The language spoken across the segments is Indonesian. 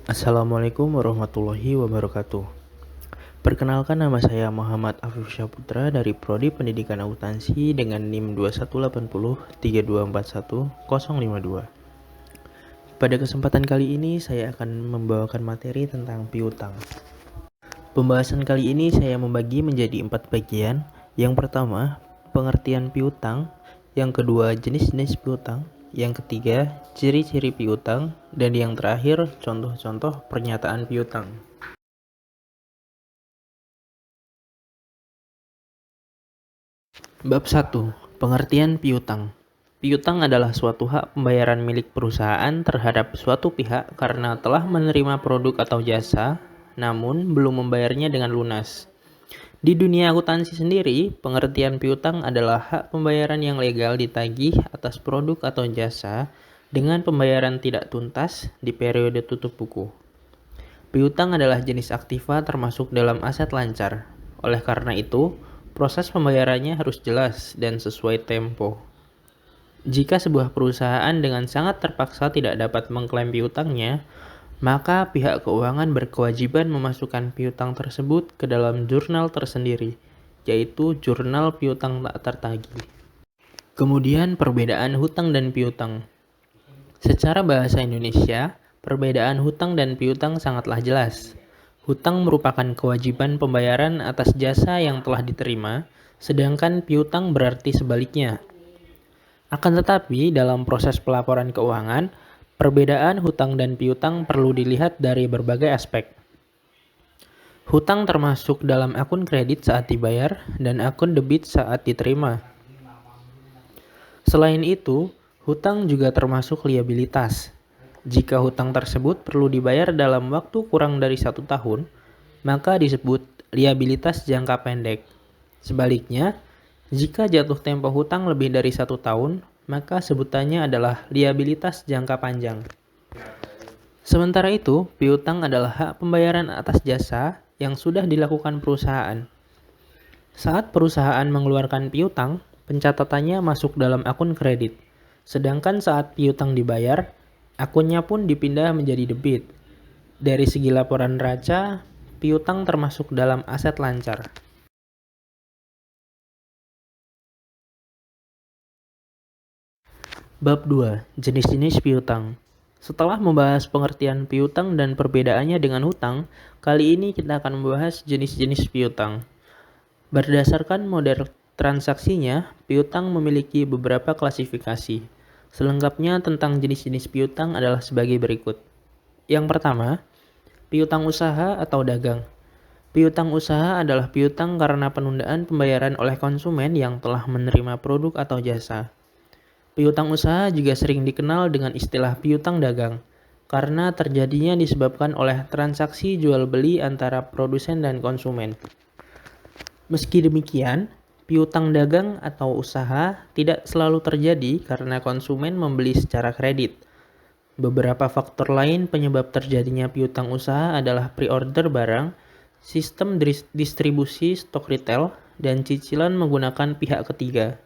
Assalamualaikum warahmatullahi wabarakatuh. Perkenalkan, nama saya Muhammad Afif Syahputra dari Prodi Pendidikan Akuntansi dengan NIM 218032410052. Pada kesempatan kali ini saya akan membawakan materi tentang piutang. Pembahasan kali ini saya membagi menjadi 4 bagian. Yang pertama, pengertian piutang. Yang kedua, jenis-jenis piutang. Yang ketiga, ciri-ciri piutang. Dan yang terakhir, contoh-contoh pernyataan piutang. Bab 1. Pengertian piutang. Piutang adalah suatu hak pembayaran milik perusahaan terhadap suatu pihak karena telah menerima produk atau jasa, namun belum membayarnya dengan lunas. Di dunia akuntansi sendiri, pengertian piutang adalah hak pembayaran yang legal ditagih atas produk atau jasa dengan pembayaran tidak tuntas di periode tutup buku. Piutang adalah jenis aktiva termasuk dalam aset lancar. Oleh karena itu, proses pembayarannya harus jelas dan sesuai tempo. Jika sebuah perusahaan dengan sangat terpaksa tidak dapat mengklaim piutangnya, maka pihak keuangan berkewajiban memasukkan piutang tersebut ke dalam jurnal tersendiri, yaitu jurnal piutang tak tertagih. Kemudian perbedaan hutang dan piutang. Secara bahasa Indonesia, perbedaan hutang dan piutang sangatlah jelas. Hutang merupakan kewajiban pembayaran atas jasa yang telah diterima, sedangkan piutang berarti sebaliknya. Akan tetapi, dalam proses pelaporan keuangan, perbedaan hutang dan piutang perlu dilihat dari berbagai aspek. Hutang termasuk dalam akun kredit saat dibayar dan akun debit saat diterima. Selain itu, hutang juga termasuk liabilitas. Jika hutang tersebut perlu dibayar dalam waktu kurang dari 1 tahun, maka disebut liabilitas jangka pendek. Sebaliknya, jika jatuh tempo hutang lebih dari 1 tahun, maka sebutannya adalah liabilitas jangka panjang. Sementara itu, piutang adalah hak pembayaran atas jasa yang sudah dilakukan perusahaan. Saat perusahaan mengeluarkan piutang, pencatatannya masuk dalam akun kredit. Sedangkan saat piutang dibayar, akunnya pun dipindah menjadi debit. Dari segi laporan neraca, piutang termasuk dalam aset lancar. Bab 2. Jenis-jenis piutang. Setelah membahas pengertian piutang dan perbedaannya dengan hutang, kali ini kita akan membahas jenis-jenis piutang. Berdasarkan model transaksinya, piutang memiliki beberapa klasifikasi. Selengkapnya tentang jenis-jenis piutang adalah sebagai berikut. Yang pertama, piutang usaha atau dagang. Piutang usaha adalah piutang karena penundaan pembayaran oleh konsumen yang telah menerima produk atau jasa. Piutang usaha juga sering dikenal dengan istilah piutang dagang, karena terjadinya disebabkan oleh transaksi jual beli antara produsen dan konsumen. Meski demikian, piutang dagang atau usaha tidak selalu terjadi karena konsumen membeli secara kredit. Beberapa faktor lain penyebab terjadinya piutang usaha adalah pre-order barang, sistem distribusi stok retail, dan cicilan menggunakan pihak ketiga.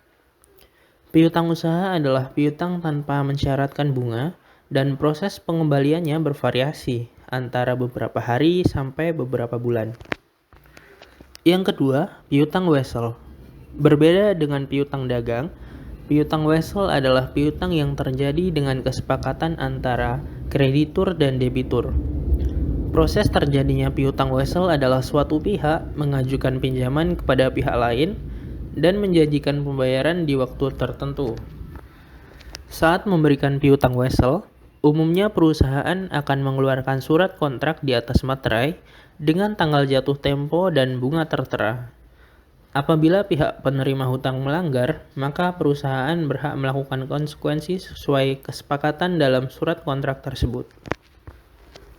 Piutang usaha adalah piutang tanpa mensyaratkan bunga, dan proses pengembaliannya bervariasi antara beberapa hari sampai beberapa bulan. Yang kedua, piutang wesel. Berbeda dengan piutang dagang, piutang wesel adalah piutang yang terjadi dengan kesepakatan antara kreditur dan debitur. Proses terjadinya piutang wesel adalah suatu pihak mengajukan pinjaman kepada pihak lain dan menjanjikan pembayaran di waktu tertentu. Saat memberikan piutang wesel, umumnya perusahaan akan mengeluarkan surat kontrak di atas materai dengan tanggal jatuh tempo dan bunga tertera. Apabila pihak penerima hutang melanggar, maka perusahaan berhak melakukan konsekuensi sesuai kesepakatan dalam surat kontrak tersebut.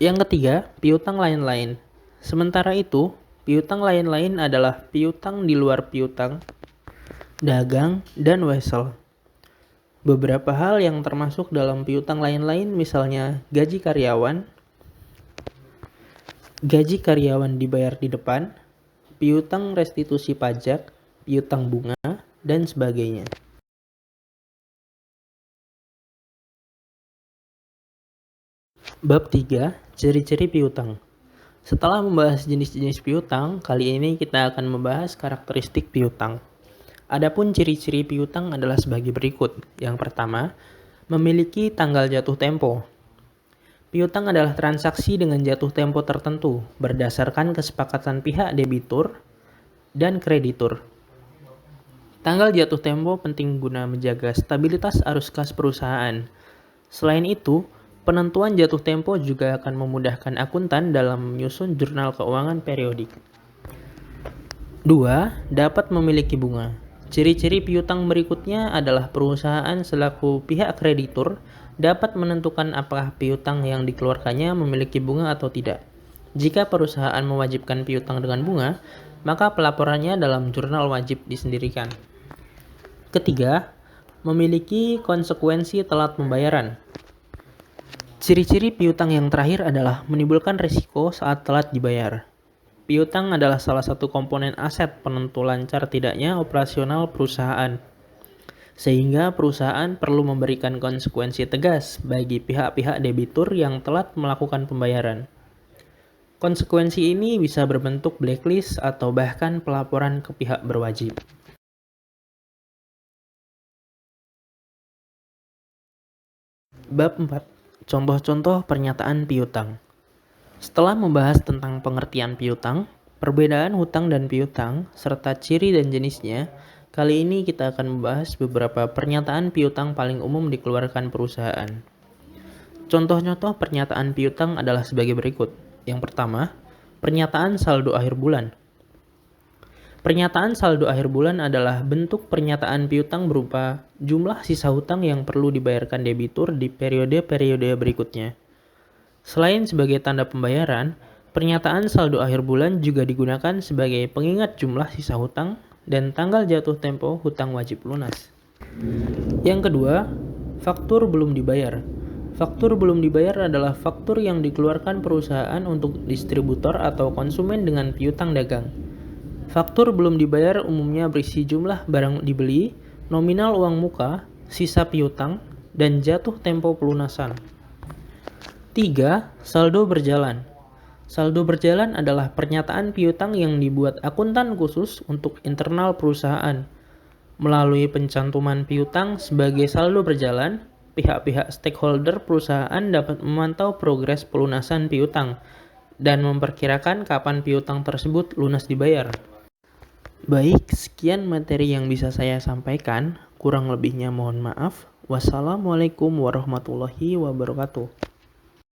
Yang ketiga, piutang lain-lain. Sementara itu, piutang lain-lain adalah piutang di luar piutang, dagang, dan wesel. Beberapa hal yang termasuk dalam piutang lain-lain misalnya gaji karyawan dibayar di depan, piutang restitusi pajak, piutang bunga, dan sebagainya. Bab 3. Ciri-ciri piutang. Setelah membahas jenis-jenis piutang, kali ini kita akan membahas karakteristik piutang. Adapun ciri-ciri piutang adalah sebagai berikut. Yang pertama, memiliki tanggal jatuh tempo. Piutang adalah transaksi dengan jatuh tempo tertentu berdasarkan kesepakatan pihak debitur dan kreditur. Tanggal jatuh tempo penting guna menjaga stabilitas arus kas perusahaan. Selain itu, penentuan jatuh tempo juga akan memudahkan akuntan dalam menyusun jurnal keuangan periodik. 2. Dapat memiliki bunga. Ciri-ciri piutang berikutnya adalah perusahaan selaku pihak kreditur dapat menentukan apakah piutang yang dikeluarkannya memiliki bunga atau tidak. Jika perusahaan mewajibkan piutang dengan bunga, maka pelaporannya dalam jurnal wajib disendirikan. Ketiga, memiliki konsekuensi telat pembayaran. Ciri-ciri piutang yang terakhir adalah menimbulkan risiko saat telat dibayar. Piutang adalah salah satu komponen aset penentu lancar tidaknya operasional perusahaan, sehingga perusahaan perlu memberikan konsekuensi tegas bagi pihak-pihak debitur yang telat melakukan pembayaran. Konsekuensi ini bisa berbentuk blacklist atau bahkan pelaporan ke pihak berwajib. Bab 4. Contoh-contoh pernyataan piutang. Setelah membahas tentang pengertian piutang, perbedaan hutang dan piutang, serta ciri dan jenisnya, kali ini kita akan membahas beberapa pernyataan piutang paling umum dikeluarkan perusahaan. Contoh-contoh pernyataan piutang adalah sebagai berikut. Yang pertama, pernyataan saldo akhir bulan. Pernyataan saldo akhir bulan adalah bentuk pernyataan piutang berupa jumlah sisa hutang yang perlu dibayarkan debitur di periode-periode berikutnya. Selain sebagai tanda pembayaran, pernyataan saldo akhir bulan juga digunakan sebagai pengingat jumlah sisa hutang dan tanggal jatuh tempo hutang wajib lunas. Yang kedua, faktur belum dibayar. Faktur belum dibayar adalah faktur yang dikeluarkan perusahaan untuk distributor atau konsumen dengan piutang dagang. Faktur belum dibayar umumnya berisi jumlah barang dibeli, nominal uang muka, sisa piutang, dan jatuh tempo pelunasan. 3. Saldo berjalan. Saldo berjalan adalah pernyataan piutang yang dibuat akuntan khusus untuk internal perusahaan. Melalui pencantuman piutang sebagai saldo berjalan, pihak-pihak stakeholder perusahaan dapat memantau progres pelunasan piutang dan memperkirakan kapan piutang tersebut lunas dibayar. Baik, sekian materi yang bisa saya sampaikan. Kurang lebihnya mohon maaf. Wassalamualaikum warahmatullahi wabarakatuh.